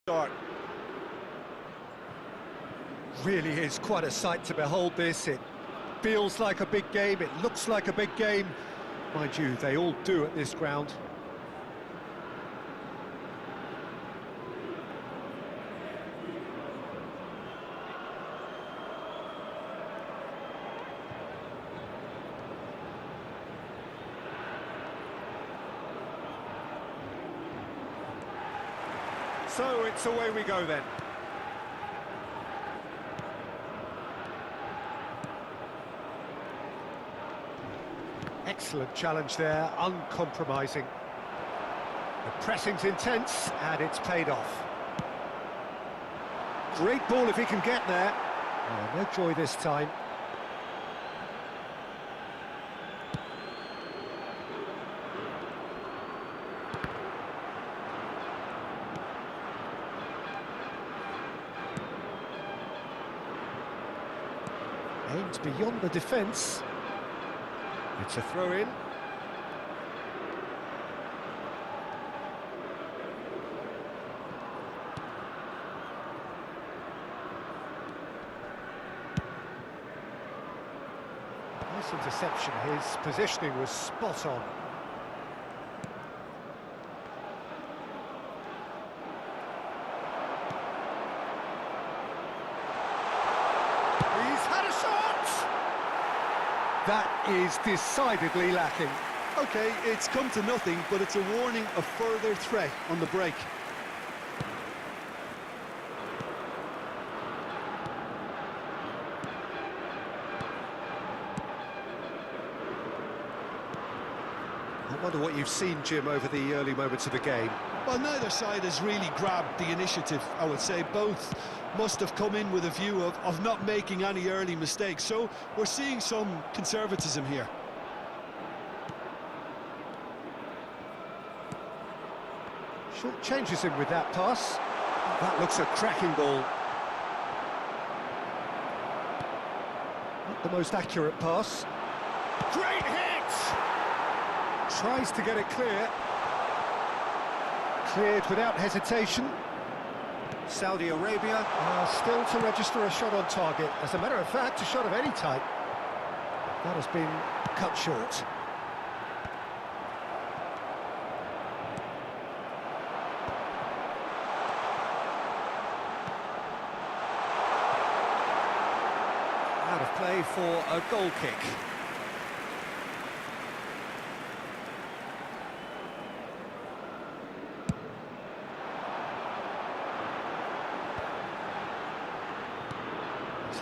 start. Really is quite a sight to behold this. It feels like a big game, it looks like a big game. Mind you, they all do at this ground. So it's away we go then. Excellent challenge there, uncompromising. The pressing's intense, and it's paid off. Great ball if he can get there. Oh, no joy this time. Aimed beyond the defence. It's a throw-in. Nice interception. His positioning was spot on. That is decidedly lacking. Okay, it's come to nothing, but it's a warning of further threat on the break. I wonder what you've seen, Jim, over the early moments of the game. Well, neither side has really grabbed the initiative, I would say. Both must have come in with a view of not making any early mistakes, so we're seeing some conservatism here. Short changes him with that pass. That looks a cracking ball. Not the most accurate pass. Great hit! Tries to get it clear. Cleared without hesitation. Saudi Arabia still to register a shot on target. As a matter of fact, a shot of any type. That has been cut short. Out of play for a goal kick.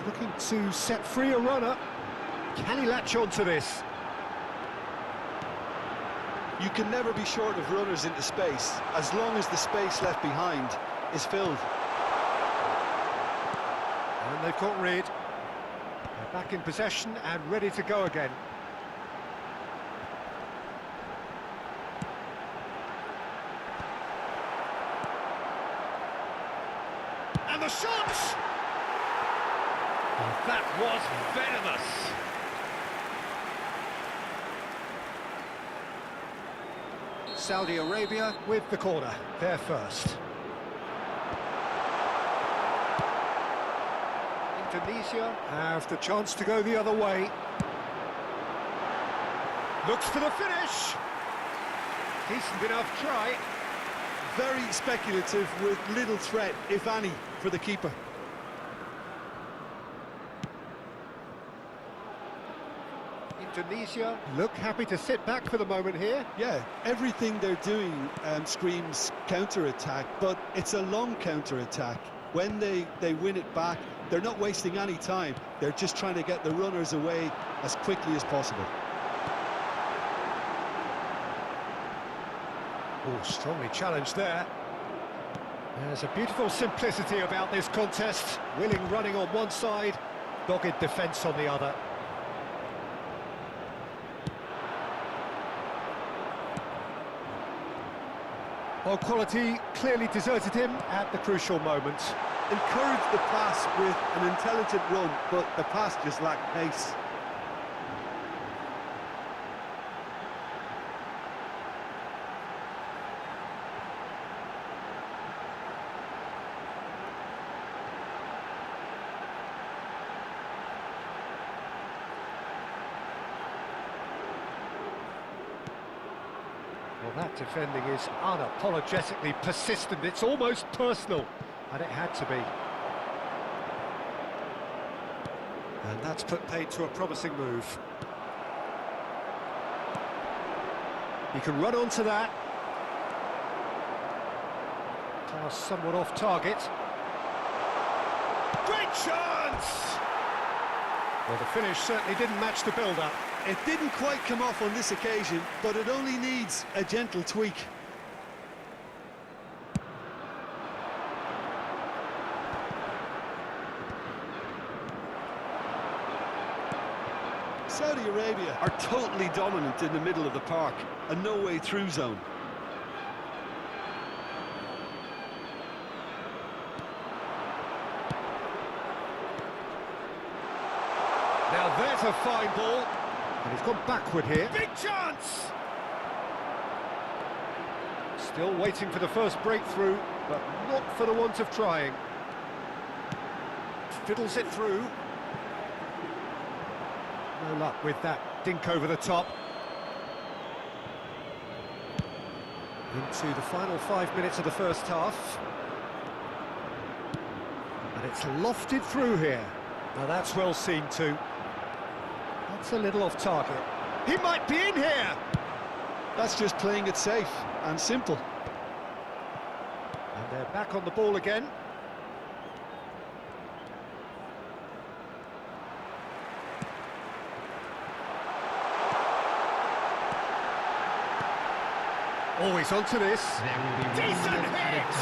Looking to set free a runner. Can he latch on to this? You can never be short of runners into space, as long as the space left behind is filled. And they've got rid. They're back in possession and ready to go again. And the shot! That was venomous. Saudi Arabia with the corner, they're first. Indonesia have the chance to go the other way. Looks for the finish. Decent enough try. Very speculative with little threat, if any, for the keeper. Indonesia look happy to sit back for the moment here. Yeah, everything they're doing screams counter-attack, but it's a long counter-attack. When they win it back, they're not wasting any time. They're just trying to get the runners away as quickly as possible. Oh, strongly challenged there. There's a beautiful simplicity about this contest. Willing running on one side, dogged defence on the other. Well, quality clearly deserted him at the crucial moment. Encouraged the pass with an intelligent run, but the pass just lacked pace. Well, that defending is unapologetically persistent. It's almost personal, and it had to be. And that's put paid to a promising move. He can run onto that. Pass somewhat off target. Great chance! Well, the finish certainly didn't match the build-up. It didn't quite come off on this occasion, but it only needs a gentle tweak. Saudi Arabia are totally dominant in the middle of the park, a no-way through zone. Now there's a fine ball. And he's gone backward here. Big chance! Still waiting for the first breakthrough, but not for the want of trying. Fiddles it through. No luck with that dink over the top. Into the final 5 minutes of the first half. And it's lofted through here. Now that's well seen too. That's a little off target. He might be in here! That's just playing it safe and simple. And they're back on the ball again. Always onto this. Decent hit!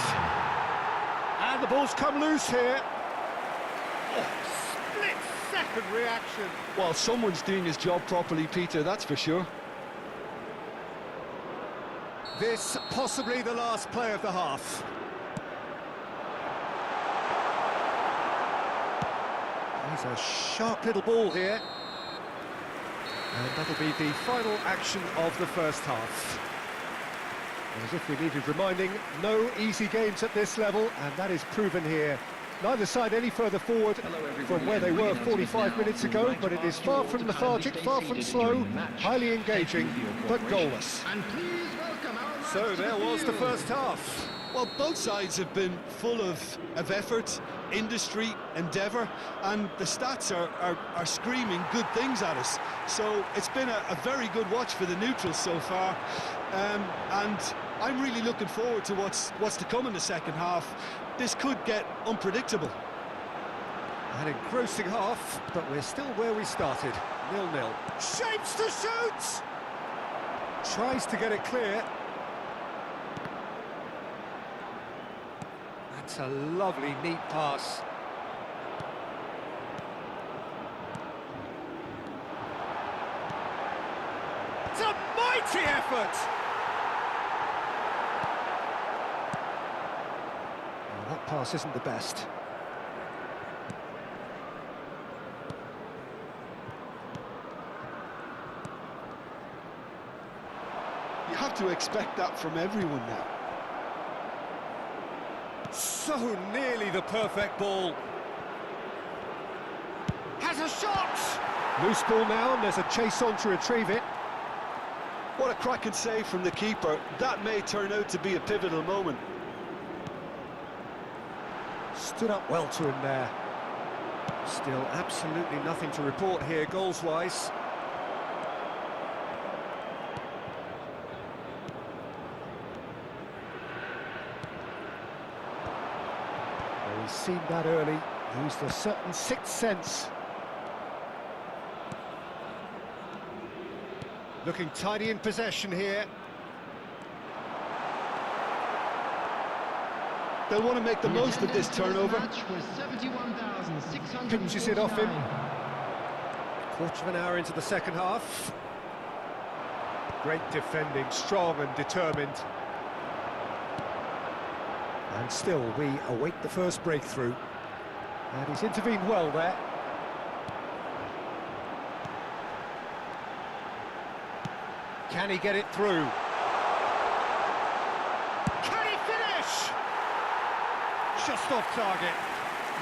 And the ball's come loose here. Oh, split-second reaction. Well, someone's doing his job properly, Peter, that's for sure. This possibly the last play of the half. He's a sharp little ball here. And that'll be the final action of the first half. And as if we needed reminding, no easy games at this level, and that is proven here. Neither side any further forward from where they were 45 minutes ago, but it is far from lethargic, far from slow, highly engaging, but goalless. So there was the first half. Well, both sides have been full of effort, industry, endeavour, and the stats are screaming good things at us. So it's been a very good watch for the neutrals so far, and I'm really looking forward to what's to come in the second half. This could get unpredictable. An engrossing half, but we're still where we started, 0-0. Shapes to shoot! Tries to get it clear. That's a lovely, neat pass. It's a mighty effort! Well, that pass isn't the best. You have to expect that from everyone now. So nearly the perfect ball. Has a shot! Loose ball now, and there's a chase on to retrieve it. What a cracking save from the keeper. That may turn out to be a pivotal moment. Stood up well to him there. Still absolutely nothing to report here goals-wise. He's seen that early, used a certain sixth sense. Looking tidy in possession here. They'll want to make the most of this turnover. Pinches it off him. Quarter of an hour into the second half. Great defending, strong and determined. And still, we await the first breakthrough. And he's intervened well there. Can he get it through? Can he finish? Just off target.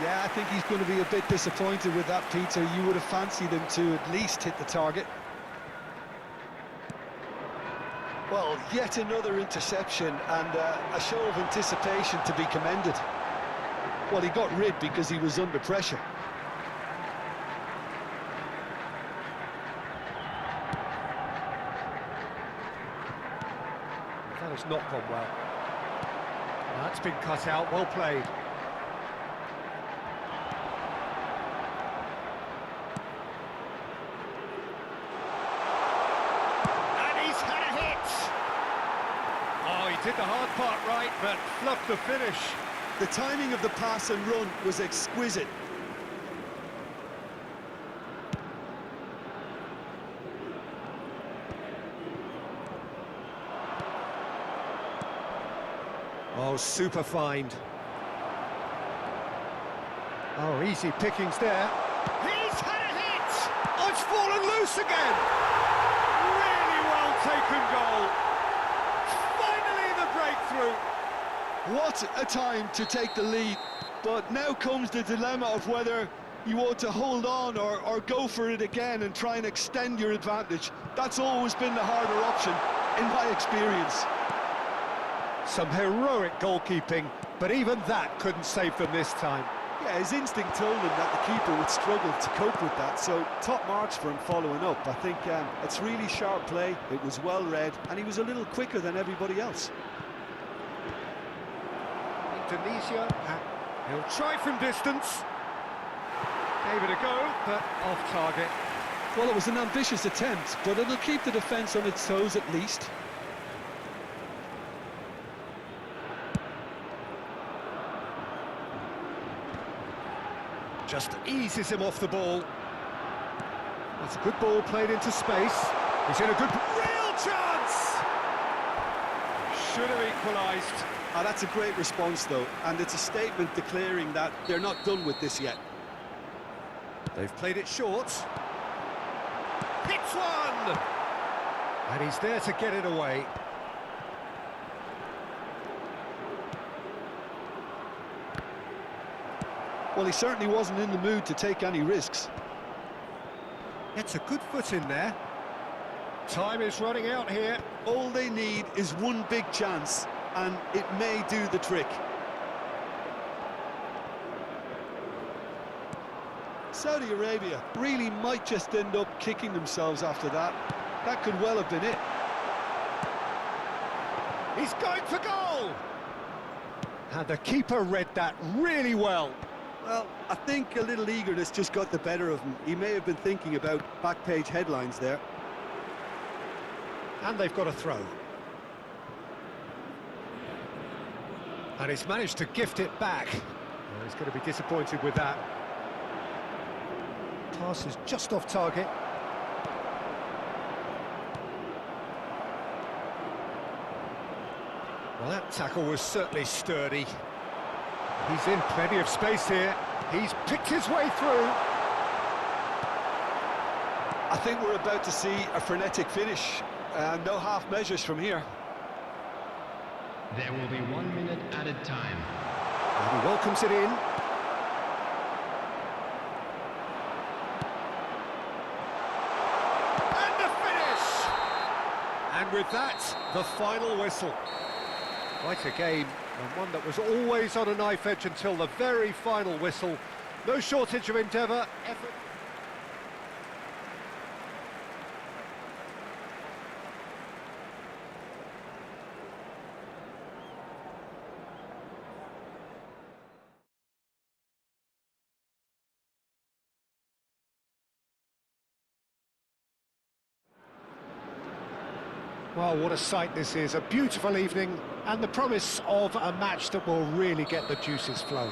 Yeah, I think he's going to be a bit disappointed with that, Peter. You would have fancied him to at least hit the target. Well, yet another interception and a show of anticipation to be commended. Well, he got rid because he was under pressure. That has not gone well. That's been cut out, well played. And he's had a hit! Oh, he did the hard part right, but fluffed the finish. The timing of the pass and run was exquisite. Oh, super find. Oh, easy pickings there. He's had a hit! Oh, it's fallen loose again! Really well taken goal. Finally the breakthrough. What a time to take the lead. But now comes the dilemma of whether you want to hold on or go for it again and try and extend your advantage. That's always been the harder option, in my experience. Some heroic goalkeeping, but even that couldn't save them this time. Yeah, his instinct told him that the keeper would struggle to cope with that, so top marks for him following up. I think it's really sharp play, it was well read, and he was a little quicker than everybody else. Indonesia, he'll try from distance. Gave it a go, but off target. Well, it was an ambitious attempt, but it'll keep the defence on its toes at least. Just eases him off the ball. That's a good ball played into space. He's in a good... Real chance! Should have equalised. Ah, that's a great response, though, and it's a statement declaring that they're not done with this yet. They've played it short. Hits one! And he's there to get it away. Well, he certainly wasn't in the mood to take any risks. Gets a good foot in there. Time is running out here. All they need is one big chance, and it may do the trick. Saudi Arabia really might just end up kicking themselves after that. That could well have been it. He's going for goal! And the keeper read that really well. Well, I think a little eagerness just got the better of him. He may have been thinking about back-page headlines there. And they've got a throw. And he's managed to gift it back. Well, he's going to be disappointed with that. Pass is just off target. Well, that tackle was certainly sturdy. He's in plenty of space here. He's picked his way through. I think we're about to see a frenetic finish. No half measures from here. There will be 1 minute added time. And he welcomes it in. And the finish! And with that, the final whistle. Quite a game, and one that was always on a knife edge until the very final whistle. No shortage of endeavour, effort. Well, what a sight this is, a beautiful evening and the promise of a match that will really get the juices flowing.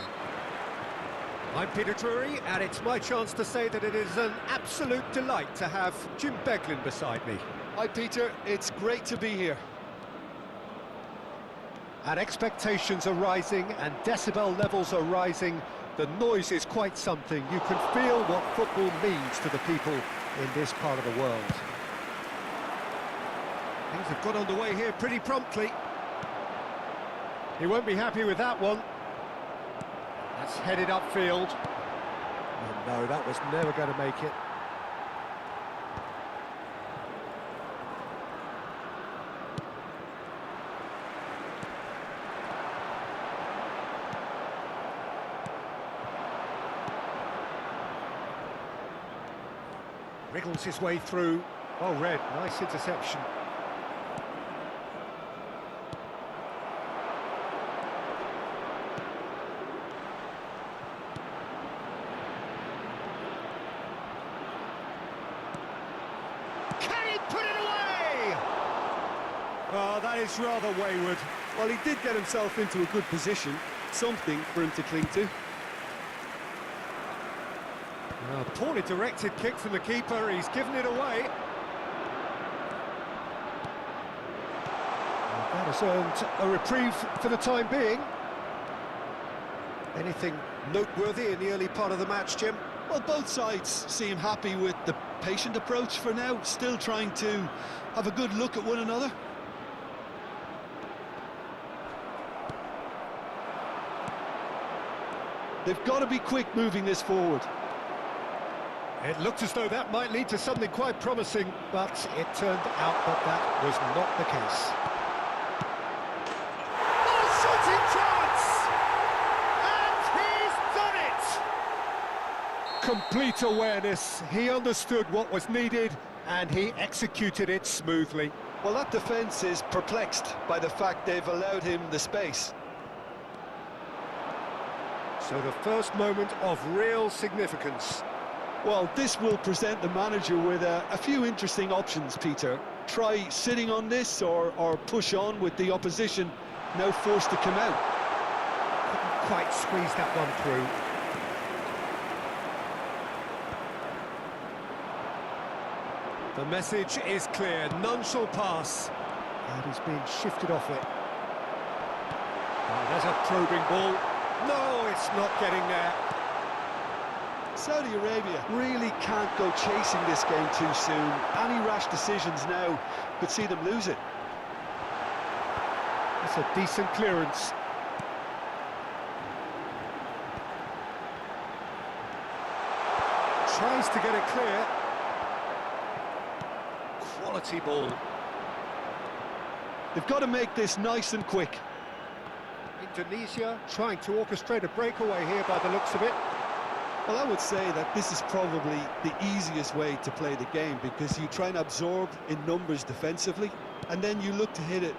I'm Peter Drury, and it's my chance to say that it is an absolute delight to have Jim Beglin beside me. Hi, Peter. It's great to be here. And expectations are rising and decibel levels are rising. The noise is quite something. You can feel what football means to the people in this part of the world. Things have got underway here pretty promptly. He won't be happy with that one. That's headed upfield. Oh no, that was never going to make it. Wriggles his way through. Well read, nice interception. Can he put it away? Oh, that is rather wayward. Well, he did get himself into a good position, something for him to cling to. A poorly directed kick from the keeper, he's given it away. That has earned a reprieve for the time being. Anything noteworthy in the early part of the match, Jim? Well, both sides seem happy with the patient approach for now, still trying to have a good look at one another. They've got to be quick moving this forward. It looked as though that might lead to something quite promising, but it turned out that that was not the case. Oh, shooting chance! And he's done it! Complete awareness. He understood what was needed, and he executed it smoothly. Well, that defence is perplexed by the fact they've allowed him the space. So the first moment of real significance. Well, this will present the manager with a few interesting options, Peter. Try sitting on this or push on with the opposition now forced to come out. Couldn't quite squeeze that one through. The message is clear, none shall pass. And he's being shifted off it. Oh, there's a probing ball. No, it's not getting there. Saudi Arabia really can't go chasing this game too soon. Any rash decisions now could see them lose it. That's a decent clearance. Tries to get it clear. Quality ball. They've got to make this nice and quick. Indonesia trying to orchestrate a breakaway here by the looks of it. Well, I would say that this is probably the easiest way to play the game, because you try and absorb in numbers defensively, and then you look to hit it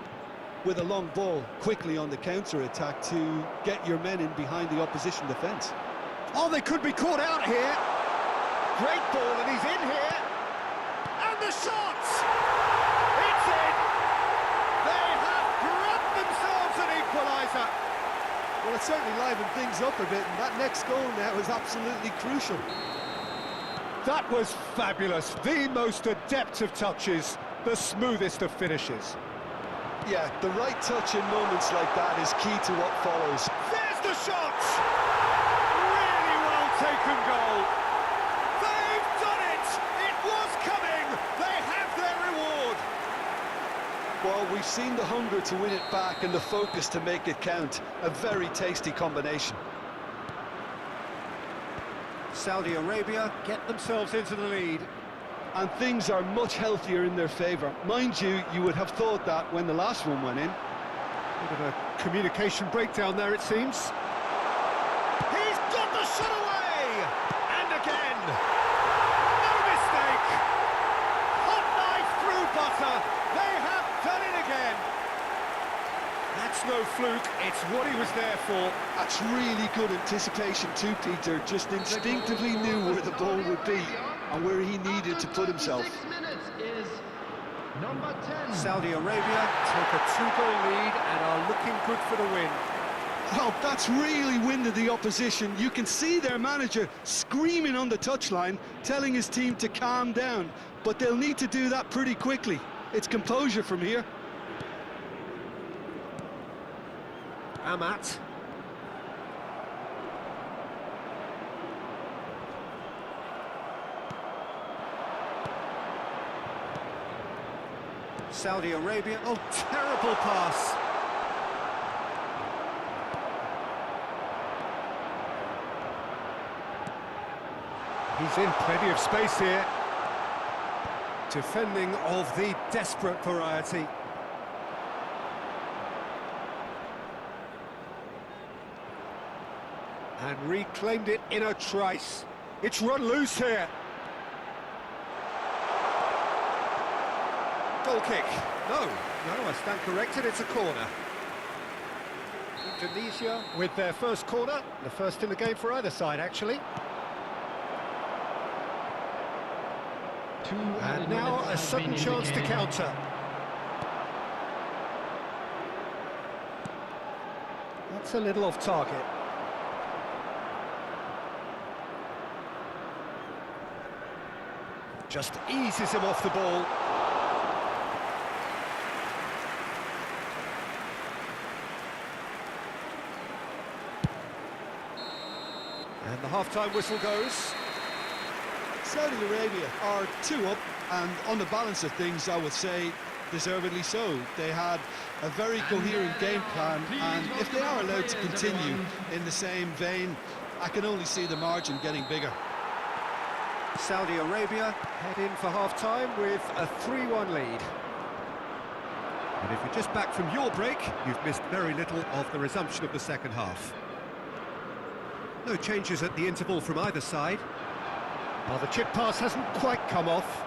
with a long ball quickly on the counter-attack to get your men in behind the opposition defence. Oh, they could be caught out here. Great ball, and he's in here. And the shot! It's in! They have grabbed themselves an equaliser. Well, it certainly livened things up a bit, and that next goal now is absolutely crucial. That was fabulous. The most adept of touches, the smoothest of finishes. Yeah, the right touch in moments like that is key to what follows. There's the shot! Really well taken goal. They've done it! It was coming! They have their reward! Well, we've seen the hunger to win it back and the focus to make it count. A very tasty combination. Saudi Arabia get themselves into the lead. And things are much healthier in their favour. Mind you, you would have thought that when the last one went in. Bit of a communication breakdown there, it seems. He's got the shot away! And again! No mistake! Hot knife through butter! They have done it again! That's no fluke, it's what he was there for. That's really good anticipation too, Peter. Just instinctively knew where the ball would be and where he needed to put himself. Is number 10. Saudi Arabia take a 2-goal lead and are looking good for the win. Well, that's really winded the opposition. You can see their manager screaming on the touchline, telling his team to calm down. But they'll need to do that pretty quickly. It's composure from here. Amat. Saudi Arabia, oh, terrible pass. He's in plenty of space here. Defending of the desperate variety. And reclaimed it in a trice. It's run loose here. goal kick. No, I stand corrected, it's a corner. Indonesia with their first corner, the first in the game for either side, actually. And now a sudden chance to counter. That's a little off target. Just eases him off the ball. And the half-time whistle goes. Saudi Arabia are 2 up, and on the balance of things, I would say deservedly so. They had a very coherent game plan, and if they are allowed to continue in the same vein, I can only see the margin getting bigger. Saudi Arabia head in for half-time with a 3-1 lead. And if you're just back from your break, you've missed very little of the resumption of the second half. No changes at the interval from either side. Well, the chip pass hasn't quite come off.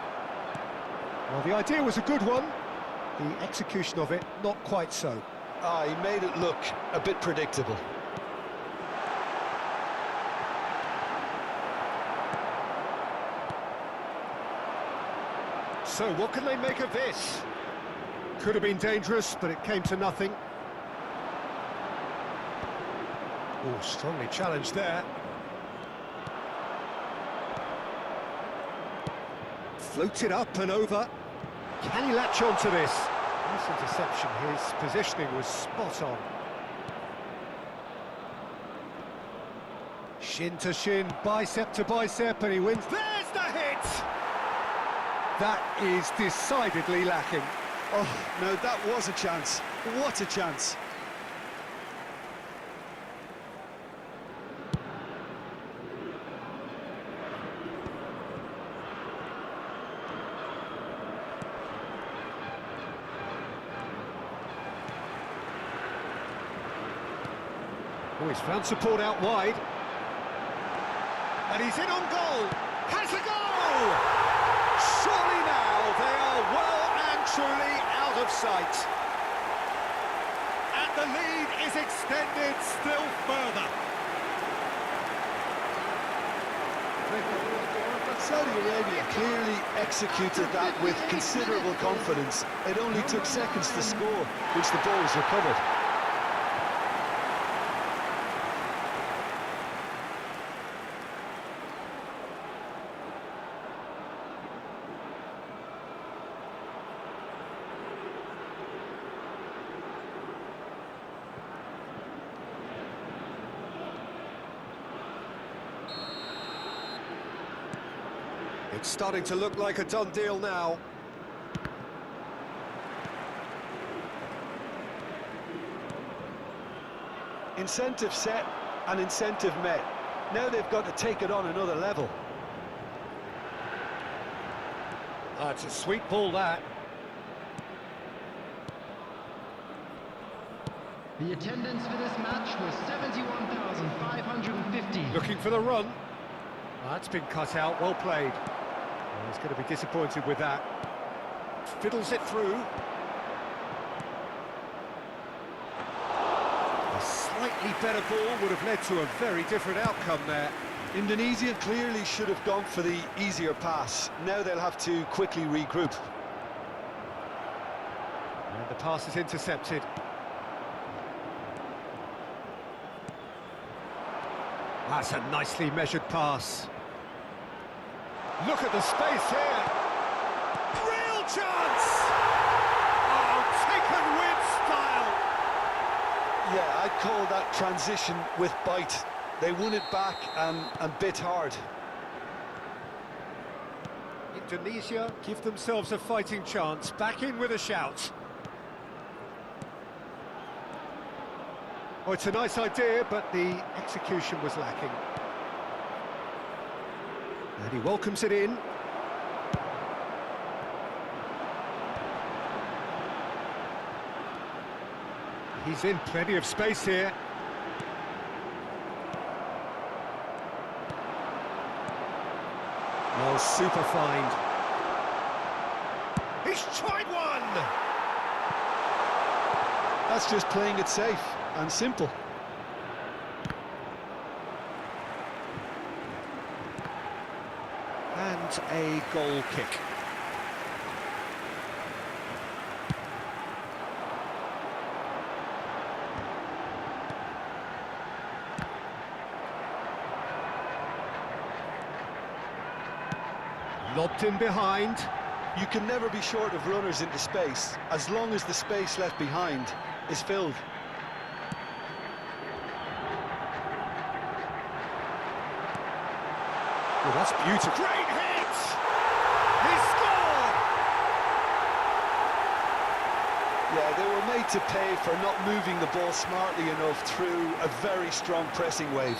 Well, the idea was a good one. The execution of it, not quite so. He made it look a bit predictable. So, what can they make of this? Could have been dangerous, but it came to nothing. Oh, strongly challenged there. Floats it up and over. Can he latch on to this? Nice interception, his positioning was spot on. Shin to shin, bicep to bicep, and he wins. There's the hit! That is decidedly lacking. Oh, no, that was a chance. What a chance. Oh, he's found support out wide. And he's in on goal. Has a goal! Surely now they are well and truly out of sight. And the lead is extended still further. Saudi Arabia clearly executed that with considerable confidence. It only took seconds to score, which the ball was recovered. It's starting to look like a done deal now. Incentive set and incentive met. Now they've got to take it on another level. It's a sweet ball, that. The attendance for this match was 71,550. Looking for the run. That's been cut out, well played. Well, he's going to be disappointed with that. Fiddles it through. A slightly better ball would have led to a very different outcome there. Indonesia clearly should have gone for the easier pass. Now they'll have to quickly regroup. And the pass is intercepted. That's a nicely measured pass. Look at the space here. Real chance! Oh, taken with style. Yeah, I'd call that transition with bite. They won it back and bit hard. Indonesia give themselves a fighting chance. Back in with a shout. Oh, it's a nice idea, but the execution was lacking. And he welcomes it in. He's in plenty of space here. Oh, super find. He's tried one! That's just playing it safe and simple. And a goal kick. Lobbed in behind. You can never be short of runners into space, as long as the space left behind is filled. Well, that's beautiful. Great hit! He scored! Yeah, they were made to pay for not moving the ball smartly enough through a very strong pressing wave.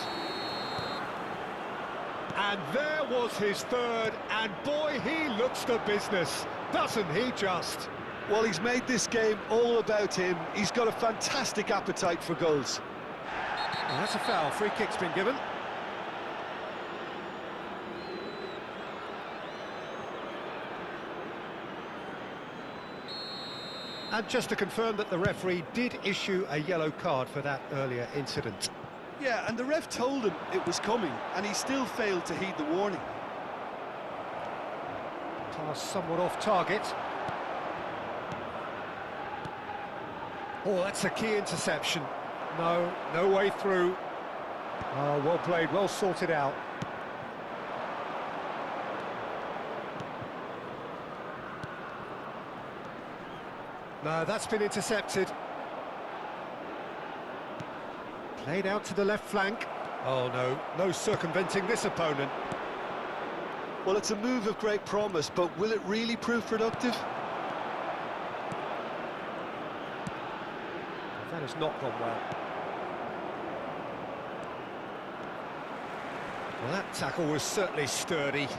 And there was his third, and boy, he looks the business, doesn't he just? Well, he's made this game all about him. He's got a fantastic appetite for goals. Well, that's a foul. Free kick's been given. And just to confirm that the referee did issue a yellow card for that earlier incident. Yeah, and the ref told him it was coming, and he still failed to heed the warning. Pass somewhat off target. Oh, that's a key interception. No way through. Oh, well played, well sorted out. No, that's been intercepted. Played out to the left flank. Oh no circumventing this opponent. Well, it's a move of great promise, but will it really prove productive? That has not gone well. Well, that tackle was certainly sturdy.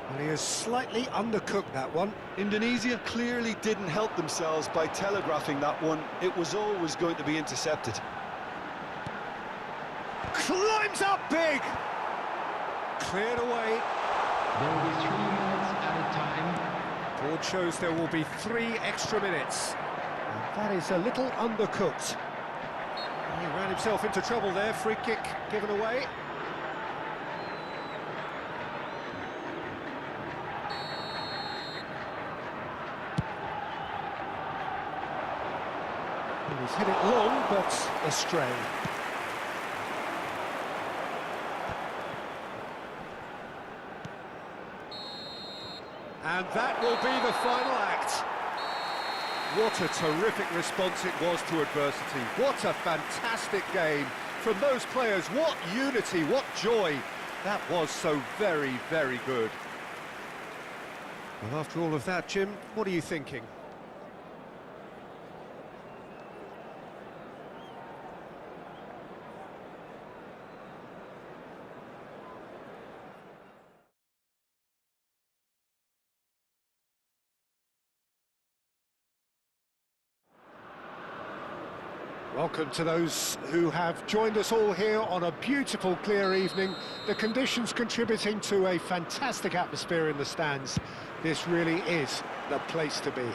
Well, he has slightly undercooked that one. Indonesia clearly didn't help themselves by telegraphing that one. It was always going to be intercepted. Climbs up big! Cleared away. There will be 3 minutes at a time. Board shows there will be 3 extra minutes. And that is a little undercooked. He ran himself into trouble there. Free kick given away. He's hit it long, but astray. And that will be the final act. What a terrific response it was to adversity. What a fantastic game from those players. What unity, what joy. That was so very, very good. Well, after all of that, Jim, what are you thinking? Welcome to those who have joined us all here on a beautiful, clear evening. The conditions contributing to a fantastic atmosphere in the stands. This really is the place to be.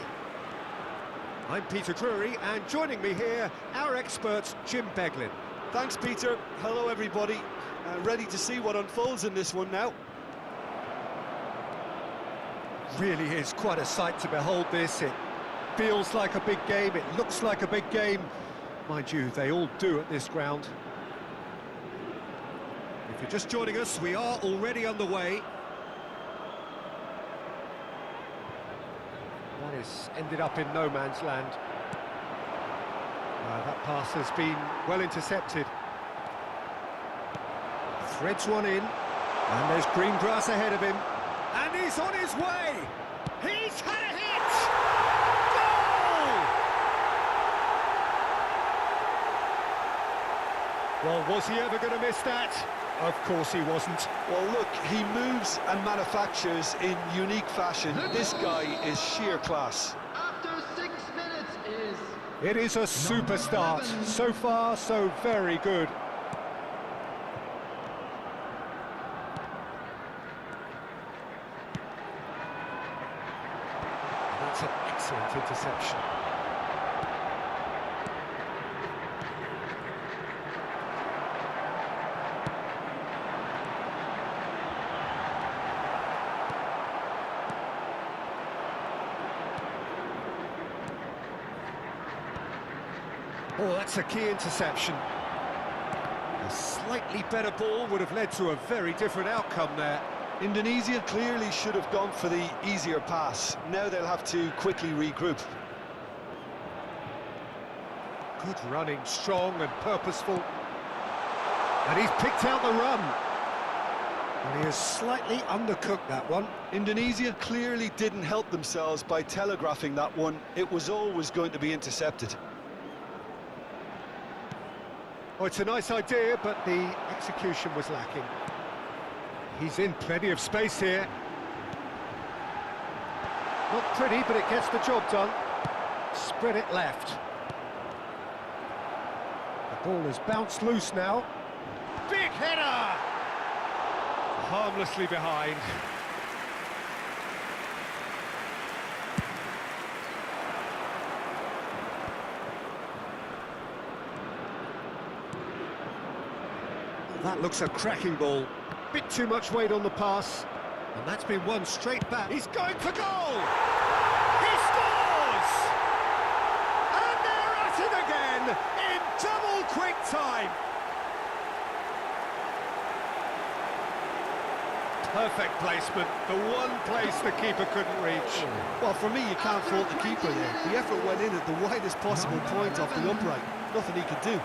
I'm Peter Drury, and joining me here, our expert, Jim Beglin. Thanks, Peter. Hello, everybody. Ready to see what unfolds in this one now. Really is quite a sight to behold this. It feels like a big game, it looks like a big game. Mind you, they all do at this ground. If you're just joining us, we are already underway. That has ended up in no man's land. That pass has been well intercepted. Threads one in, and there's green grass ahead of him. And he's on his way! He's had a hit! Well, was he ever going to miss that? Of course he wasn't. Well, look, he moves and manufactures in unique fashion. This guy is sheer class. After 6 minutes is... It is a super start. So far, so very good. interception. Oh, that's a key interception. A slightly better ball would have led to a very different outcome there. Indonesia clearly should have gone for the easier pass. Now they'll have to quickly regroup. Good running, strong and purposeful. And he's picked out the run. And he has slightly undercooked that one. Indonesia clearly didn't help themselves by telegraphing that one. It was always going to be intercepted. Oh, it's a nice idea, but the execution was lacking. He's in plenty of space here. Not pretty, but it gets the job done. Spread it left. The ball has bounced loose now. Big header! Harmlessly behind. That looks a cracking ball. Bit too much weight on the pass. And that's been won straight back. He's going for goal! He scores! And they're at it again in double quick time. Perfect placement, the one place the keeper couldn't reach. Well, for me, you can't fault the keeper there. The effort went in at the widest possible point off the upright. Nothing he could do.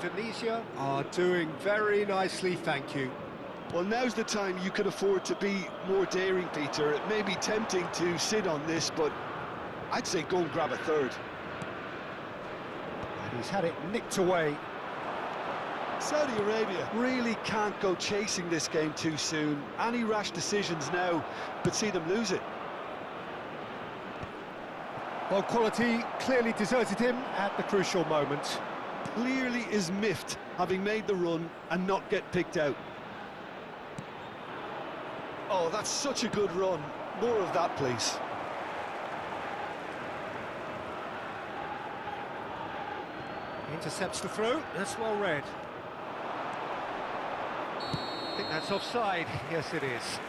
Indonesia are doing very nicely, thank you. Well, now's the time you can afford to be more daring, Peter. It may be tempting to sit on this, but I'd say go and grab a third. And he's had it nicked away. Saudi Arabia really can't go chasing this game too soon. Any rash decisions now could see them lose it. Well, quality clearly deserted him at the crucial moment. Clearly is miffed, having made the run and not get picked out. Oh, that's such a good run. More of that, please. Intercepts the throw. That's well read. I think that's offside. Yes, it is.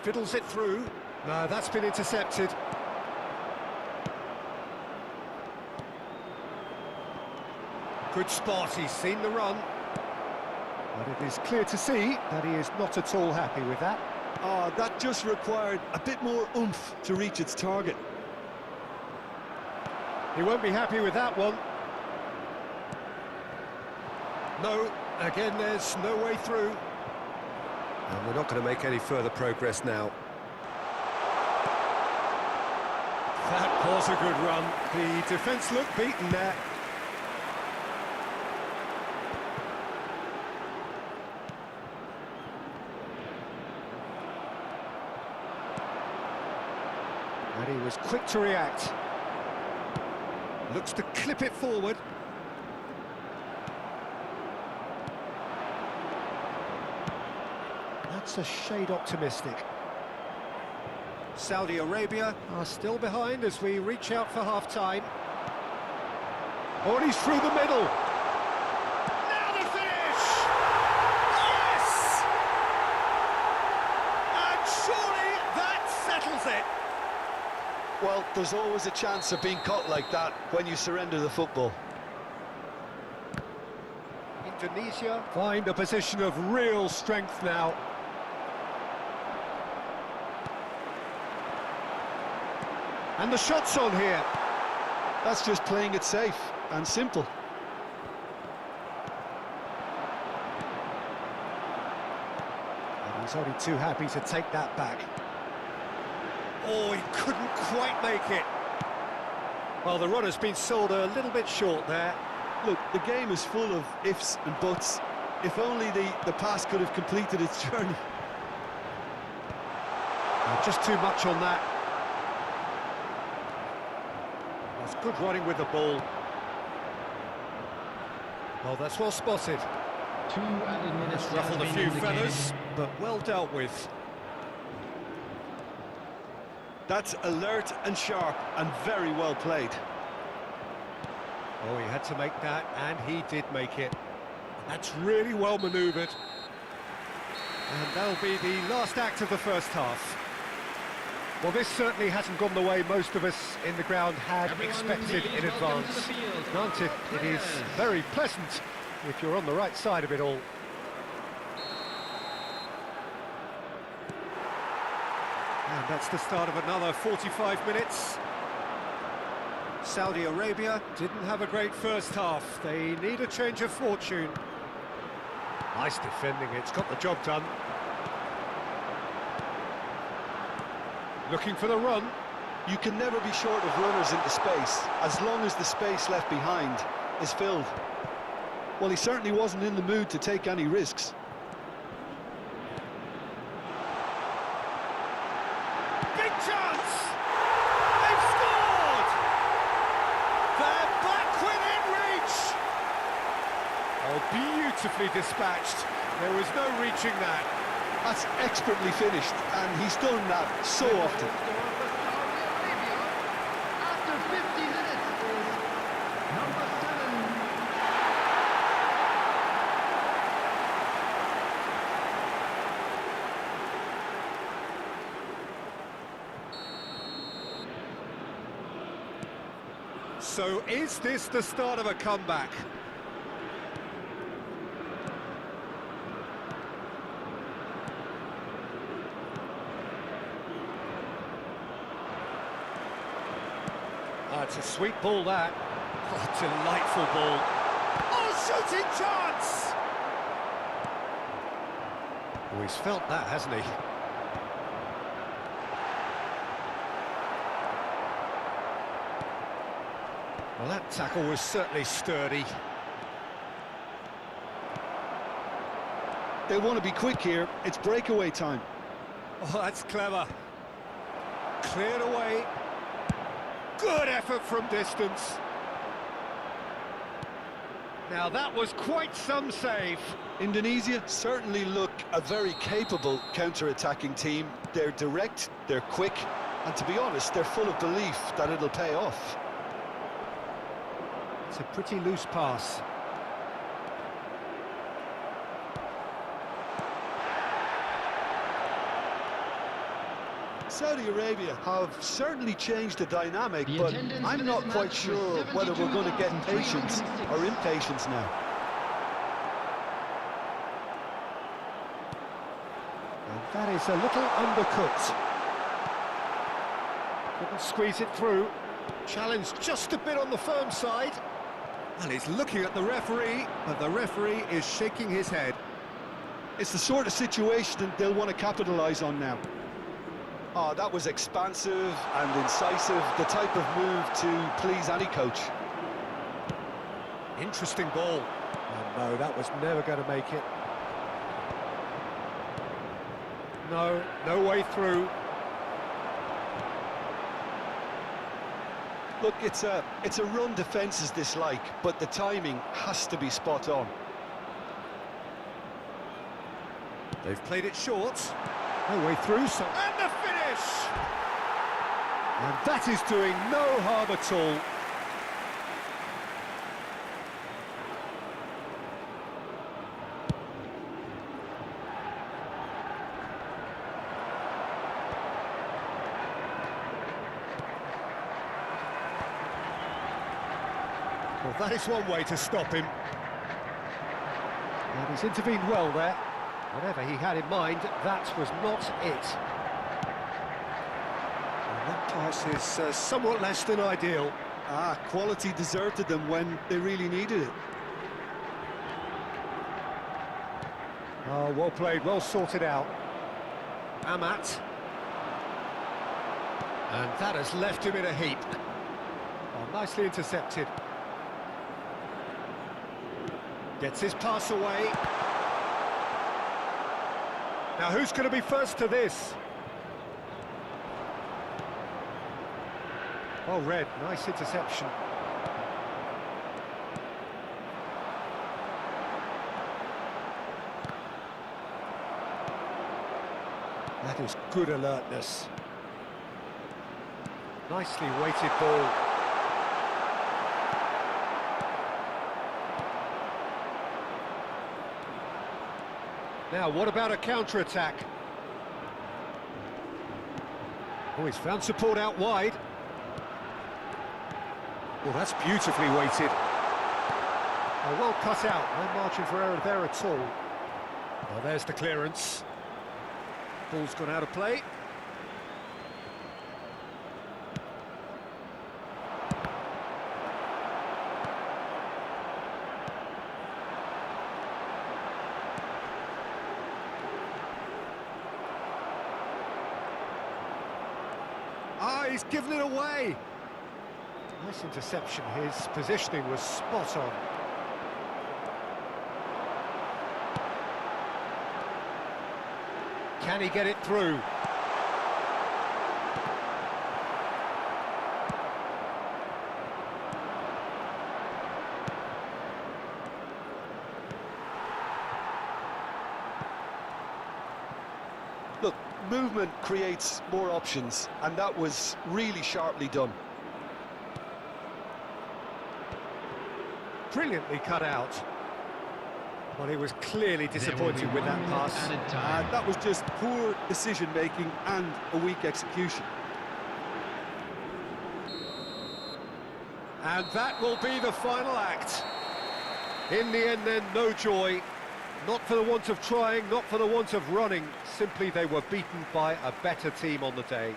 Fiddles it through. No, that's been intercepted. Good spot, he's seen the run. But it is clear to see that he is not at all happy with that. Oh, that just required a bit more oomph to reach its target. He won't be happy with that one. No, again there's no way through. And we're not going to make any further progress now. That was a good run. The defence looked beaten there. And he was quick to react. Looks to clip it forward. That's a shade optimistic. Saudi Arabia are still behind as we reach out for half-time. Oh, and he's through the middle. Now the finish! Yes! And surely that settles it. Well, there's always a chance of being caught like that when you surrender the football. Indonesia find a position of real strength now. And the shot's on here. That's just playing it safe. and simple. And he's only too happy to take that back. Oh, he couldn't quite make it. Well, the runner's been sold a little bit short there. Look, the game is full of ifs and buts. If only the pass could have completed its journey. Just too much on that. That's good running with the ball. Oh, that's well spotted. 2 added minutes has Ruffled a been few indicated. feathers, but well dealt with. That's alert and sharp and very well played. Oh, he had to make that, and he did make it. That's really well manoeuvred. And that'll be the last act of the first half. Well, this certainly hasn't gone the way most of us in the ground had Everyone expected please in welcome to advance. the field. Granted, it is very pleasant if you're on the right side of it all. And that's the start of another 45 minutes. Saudi Arabia didn't have a great first half. They need a change of fortune. Nice defending, it's got the job done. Looking for the run. You can never be short of runners into space, as long as the space left behind is filled. Well, he certainly wasn't in the mood to take any risks. Big chance! They've scored! They're back within reach! Oh, beautifully dispatched. There was no reaching that. That's expertly finished, and he's done that so often. After 50 minutes is number 7. So is this the start of a comeback? It's a sweet ball, that. Oh, delightful ball. Oh, shooting chance! Oh, he's felt that, hasn't he? Well, that tackle was certainly sturdy. They want to be quick here. It's breakaway time. Oh, that's clever. Cleared away. Good effort from distance. Now that was quite some save. Indonesia certainly look a very capable counter-attacking team. They're direct, they're quick, and to be honest, they're full of belief that it'll pay off. It's a pretty loose pass. Saudi Arabia have certainly changed the dynamic, The but attendance I'm for not this quite match sure was whether we're going to get patience 72,306. or impatience now. And that is a little undercooked. Couldn't squeeze it through. Challenge just a bit on the firm side. And he's looking at the referee, but the referee is shaking his head. It's the sort of situation they'll want to capitalise on now. Oh, that was expansive and incisive, the type of move to please any coach. Interesting ball. Oh, no, that was never going to make it. No, no way through. Look, it's a run defence's dislike, but the timing has to be spot on. They've played it short. No way through, so... And the finish! And that is doing no harm at all. Well, that is one way to stop him. And he's intervened well there. Whatever he had in mind, that was not it. And that pass is somewhat less than ideal. Quality deserted them when they really needed it. Oh, well played, well sorted out. Amat. And that has left him in a heap. Oh, nicely intercepted. Gets his pass away. Now who's going to be first to this? Oh, Red, nice interception. That is good alertness. Nicely weighted ball. Now, what about a counter-attack? Oh, he's found support out wide. Well, that's beautifully weighted. Oh, well cut out, no margin for error there at all. Well, there's the clearance. Ball's gone out of play. He's given it away. Nice interception. His positioning was spot on. Can he get it through? Look, movement creates more options, and that was really sharply done. Brilliantly cut out. Well, he was clearly disappointed with that pass. That was just poor decision-making and a weak execution. And that will be the final act. In the end then, no joy. Not for the want of trying, not for the want of running. Simply they were beaten by a better team on the day.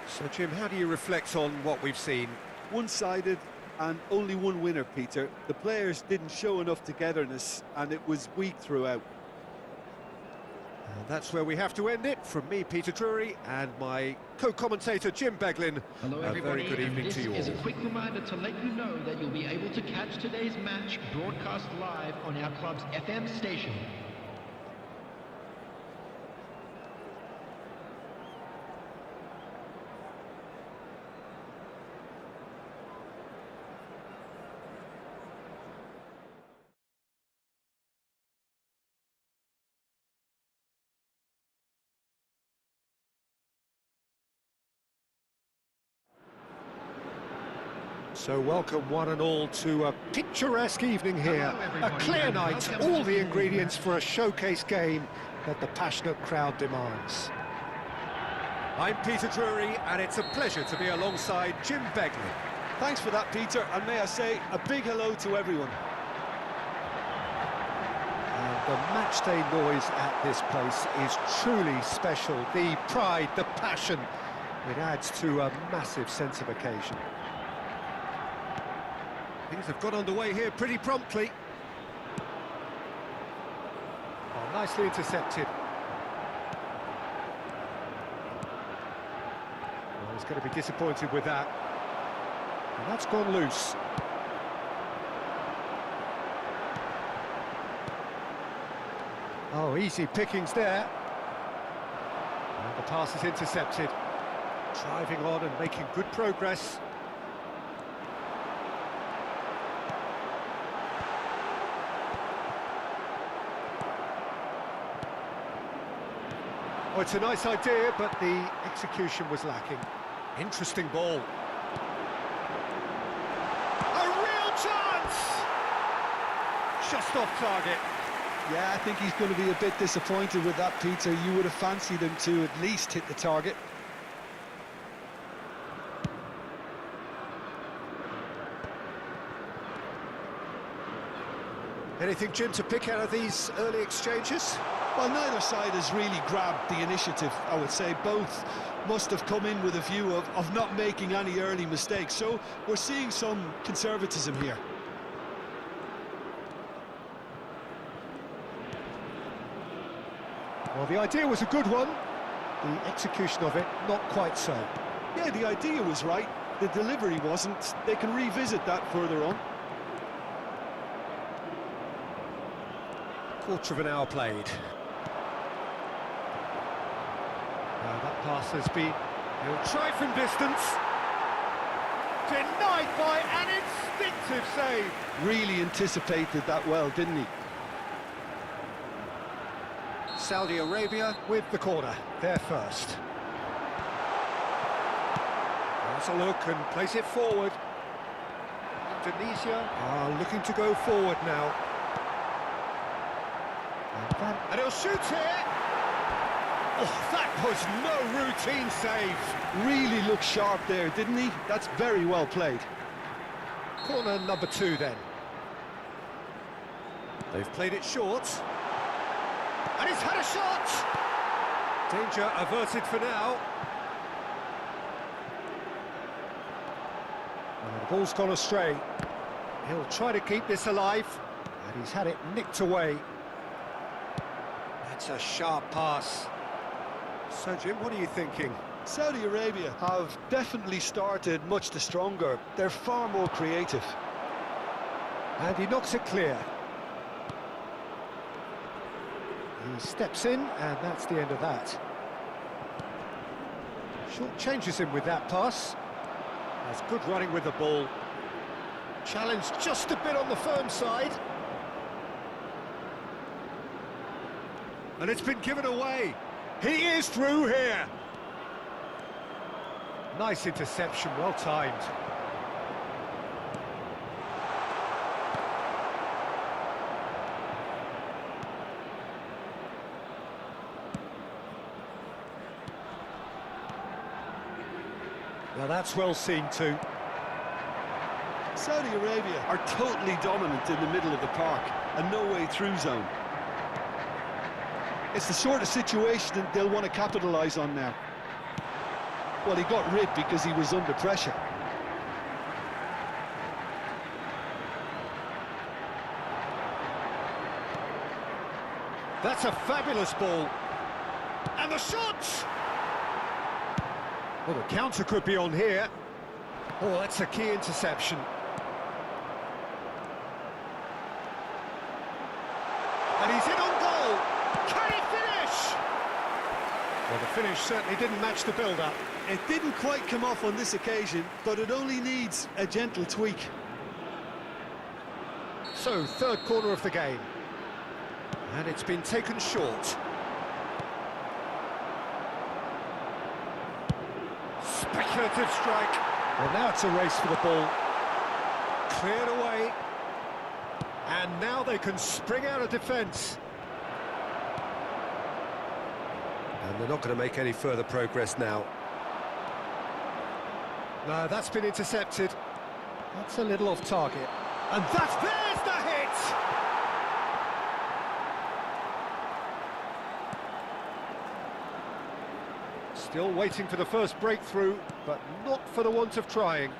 So, Jim, how do you reflect on what we've seen? One-sided and only one winner, Peter. The players didn't show enough togetherness and it was weak throughout. And that's where we have to end it. From me, Peter Drury, and my co-commentator, Jim Beglin. Hello, a everybody. very good evening to you all. This is a quick reminder to let you know that you'll be able to catch today's match broadcast live on our club's FM station. So welcome one and all to a picturesque evening here, a clear night, all the ingredients for a showcase game that the passionate crowd demands. I'm Peter Drury, and it's a pleasure to be alongside Jim Beglin. Thanks for that, Peter, and may I say a big hello to everyone. And the matchday noise at this place is truly special. The pride, the passion, it adds to a massive sense of occasion. Things have got underway here pretty promptly. Oh, nicely intercepted. Well, he's going to be disappointed with that. And that's gone loose. Oh, easy pickings there. And the pass is intercepted. Driving on and making good progress. Oh, it's a nice idea, but the execution was lacking. Interesting ball. A real chance! Just off target. Yeah, I think he's going to be a bit disappointed with that, Peter. You would have fancied him to at least hit the target. Anything, Jim, to pick out of these early exchanges? Well, neither side has really grabbed the initiative, I would say. Both must have come in with a view of not making any early mistakes, so we're seeing some conservatism here. Well, the idea was a good one. The execution of it, not quite so. Yeah, the idea was right. The delivery wasn't. They can revisit that further on. Quarter of an hour played. Now that pass has been... He'll try from distance. Denied by an instinctive save. Really anticipated that well, didn't he? Saudi Arabia with the corner, there first. Has a look and place it forward. Indonesia are looking to go forward now. And he'll shoot here! Oh, that was no routine save. Really looked sharp there, didn't he? That's very well played. Corner number 2 then. They've played it short. And he's had a shot! Danger averted for now. And the ball's gone astray. He'll try to keep this alive, and he's had it nicked away. That's a sharp pass. So, Jim, what are you thinking? Saudi Arabia have definitely started much the stronger. They're far more creative. And he knocks it clear. He steps in, and that's the end of that. Short changes him with that pass. That's good running with the ball. Challenge just a bit on the firm side. And it's been given away. He is through here. Nice interception, well timed. Now that's well seen too. Saudi Arabia are totally dominant in the middle of the park, a no-way-through zone. It's the sort of situation that they'll want to capitalise on now. Well, he got rid because he was under pressure. That's a fabulous ball. And the shot! Well, the counter could be on here. Oh, that's a key interception. And he's in on goal. Can he finish? Well, the finish certainly didn't match the build-up. It didn't quite come off on this occasion, but it only needs a gentle tweak. So, third corner of the game. And it's been taken short. Speculative strike. Well, now it's a race for the ball. Cleared away. And now they can spring out of defence. And they're not going to make any further progress now. No, that's been intercepted. That's a little off target. And there's the hit! Still waiting for the first breakthrough, but not for the want of trying.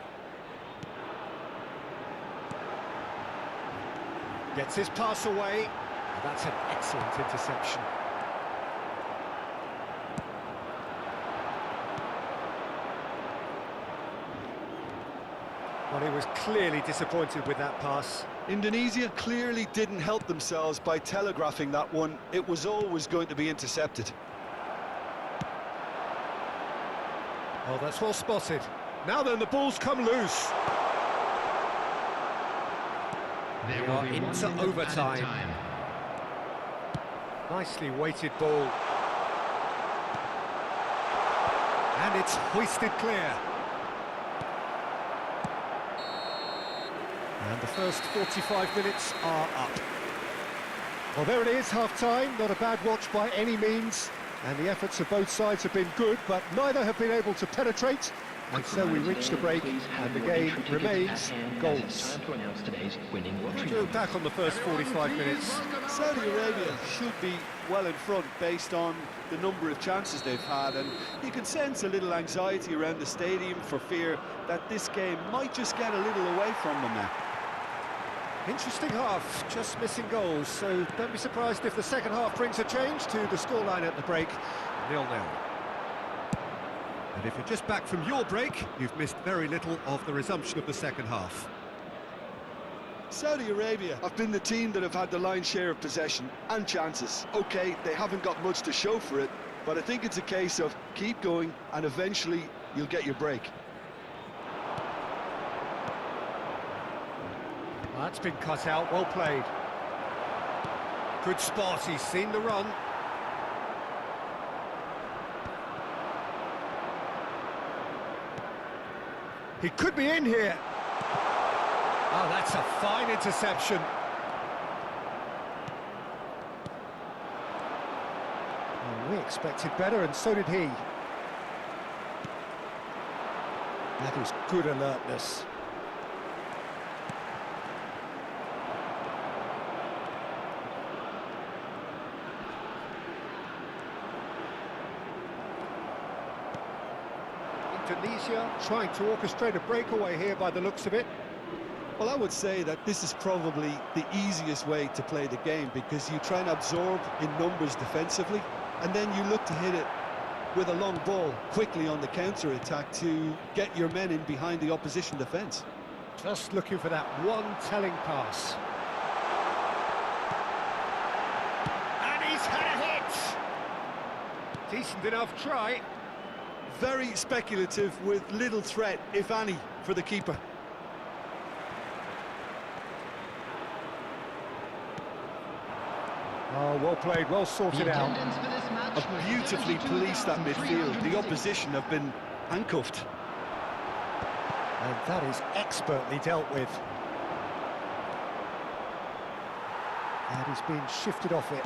Gets his pass away. That's an excellent interception. Well, he was clearly disappointed with that pass. Indonesia clearly didn't help themselves by telegraphing that one. It was always going to be intercepted. Oh, that's well spotted. Now then, the ball's come loose. There We will are be into 1 minute overtime. added time. Nicely weighted ball. And it's hoisted clear. And the first 45 minutes are up. Well, there it is, half-time. Not a bad watch by any means. And the efforts of both sides have been good, but neither have been able to penetrate. And so we reach the break, and the game remains goalless. How do you look back on the first 45 minutes? Saudi Arabia should be well in front based on the number of chances they've had, and you can sense a little anxiety around the stadium for fear that this game might just get a little away from them now. Interesting half, just missing goals, so don't be surprised if the second half brings a change to the scoreline at the break, 0-0. And if you're just back from your break, you've missed very little of the resumption of the second half. Saudi Arabia have been the team that have had the lion's share of possession and chances. OK, they haven't got much to show for it, but I think it's a case of keep going and eventually you'll get your break. That's been cut out, well played. Good spot, he's seen the run. He could be in here. Oh, that's a fine interception. Well, we expected better, and so did he. That is good alertness. Indonesia trying to orchestrate a breakaway here by the looks of it. Well, I would say that this is probably the easiest way to play the game, because you try and absorb in numbers defensively, and then you look to hit it with a long ball quickly on the counter-attack to get your men in behind the opposition defence. Just looking for that one telling pass. And he's had a hit! Decent enough try. Very speculative with little threat, if any, for the keeper. Oh, well played, well sorted out. Have beautifully policed that midfield. The opposition have been handcuffed. And that is expertly dealt with. And he's being shifted off it.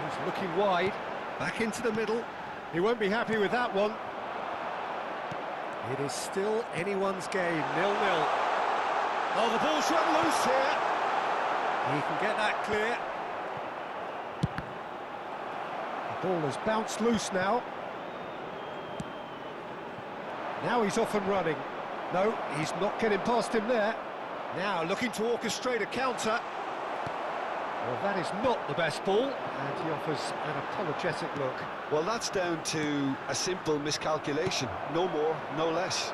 He's looking wide, back into the middle. He won't be happy with that one. It is still anyone's game, 0-0. Oh, the ball's run loose here. He can get that clear. The ball has bounced loose now. Now he's off and running. No, he's not getting past him there. Now looking to orchestrate a counter. Well, that is not the best ball, and he offers an apologetic look. Well, that's down to a simple miscalculation. No more, no less.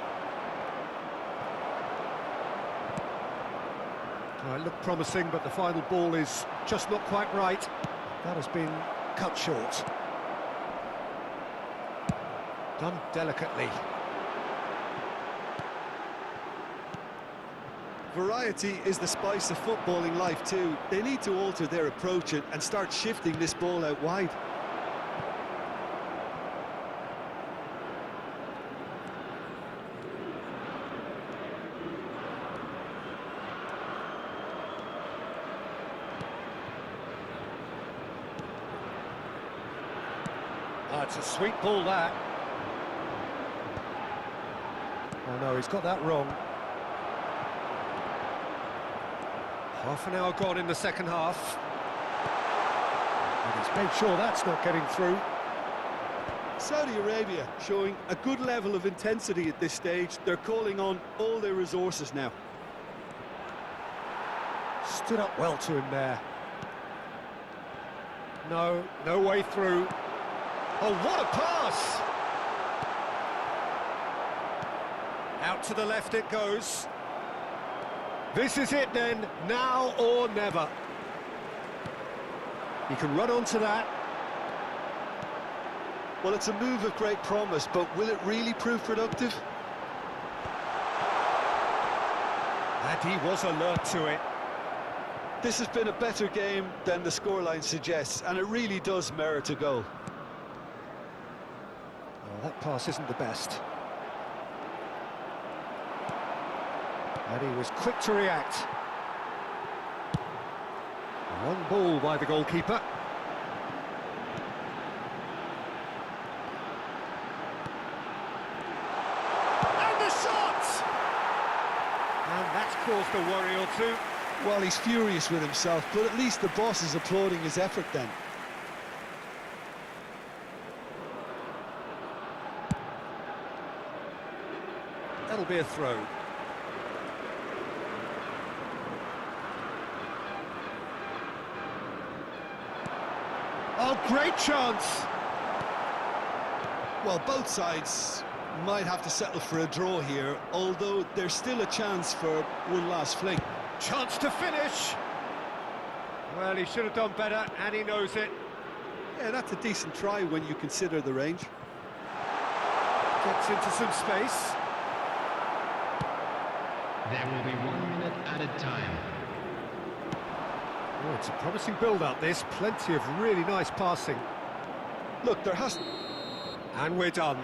Well, it looked promising, but the final ball is just not quite right. That has been cut short. Done delicately. Variety is the spice of footballing life too. They need to alter their approach and start shifting this ball out wide. Oh, it's a sweet ball, that. Oh no, he's got that wrong. Half an hour gone in the second half. And he's made sure that's not getting through. Saudi Arabia showing a good level of intensity at this stage. They're calling on all their resources now. Stood up well to him there. No, no way through. Oh, what a pass! Out to the left it goes. This is it then, now or never. He can run onto that. Well, it's a move of great promise, but will it really prove productive? And he was alert to it. This has been a better game than the scoreline suggests, and it really does merit a goal. Well, that pass isn't the best. And he was quick to react. A long ball by the goalkeeper. caused a worry or two. Well, he's furious with himself, but at least the boss is applauding his effort then. That'll be a throw. Oh, great chance! Well, both sides might have to settle for a draw here, although there's still a chance for one last fling. Chance to finish! Well, he should have done better, and he knows it. Yeah, that's a decent try when you consider the range. Gets into some space. There will be 1 minute added time. Oh, it's a promising build-up, this. Plenty of really nice passing. Look, there has... And we're done.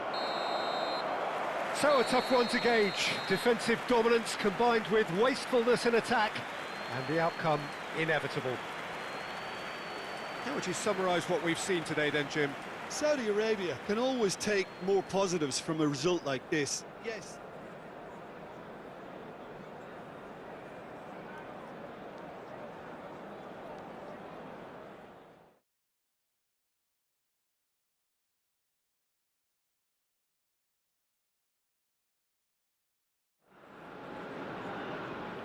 So a tough one to gauge. Defensive dominance combined with wastefulness in attack, and the outcome inevitable. How would you summarise what we've seen today then, Jim? Saudi Arabia can always take more positives from a result like this. Yes.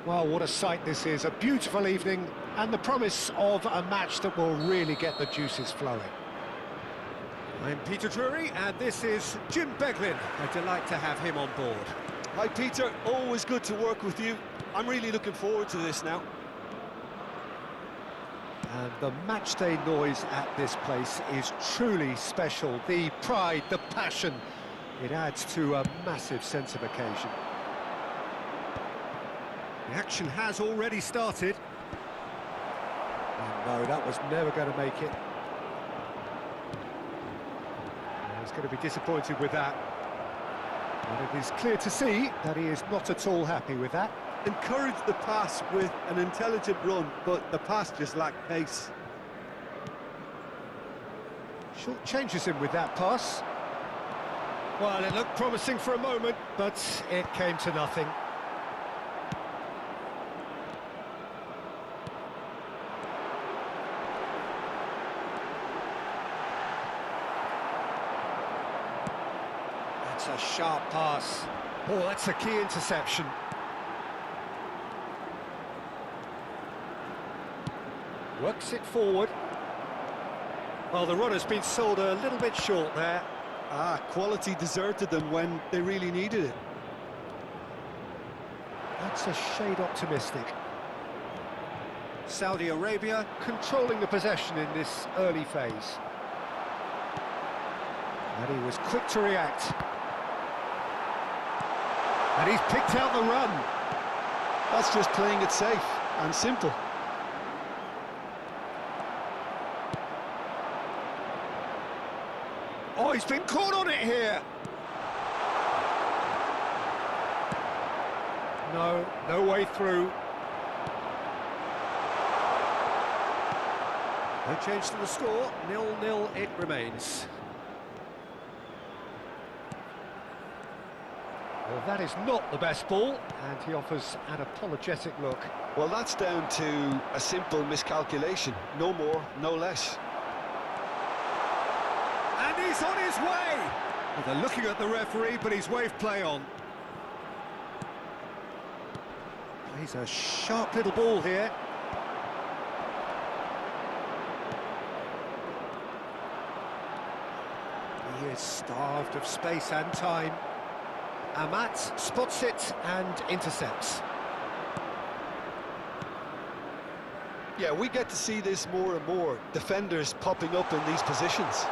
Well, what a sight this is. A beautiful evening and the promise of a match that will really get the juices flowing. I'm Peter Drury and this is Jim Beglin. A delight to have him on board. Hi, Peter. Always good to work with you. I'm really looking forward to this now. And the matchday noise at this place is truly special. The pride, the passion, it adds to a massive sense of occasion. The action has already started. And no, that was never going to make it. He's going to be disappointed with that. And it is clear to see that he is not at all happy with that. Encourage the pass with an intelligent run, but the pass just lacked pace. Short changes him with that pass. Well, it looked promising for a moment, but it came to nothing. That's a sharp pass. Oh, that's a key interception. Works it forward. Well, the runner's been sold a little bit short there. Quality deserted them when they really needed it. That's a shade optimistic. Saudi Arabia controlling the possession in this early phase. And he was quick to react. And he's picked out the run. That's just playing it safe and simple. Oh, he's been caught on it here. No way through. No change to the score, 0-0 it remains. Well, that is not the best ball, and he offers an apologetic look. Well, that's down to a simple miscalculation. No more, no less. And he's on his way! Well, they're looking at the referee, but he's waved play on. He's a sharp little ball here. He is starved of space and time. Amat spots it and intercepts. Yeah, we get to see this more and more. Defenders popping up in these positions.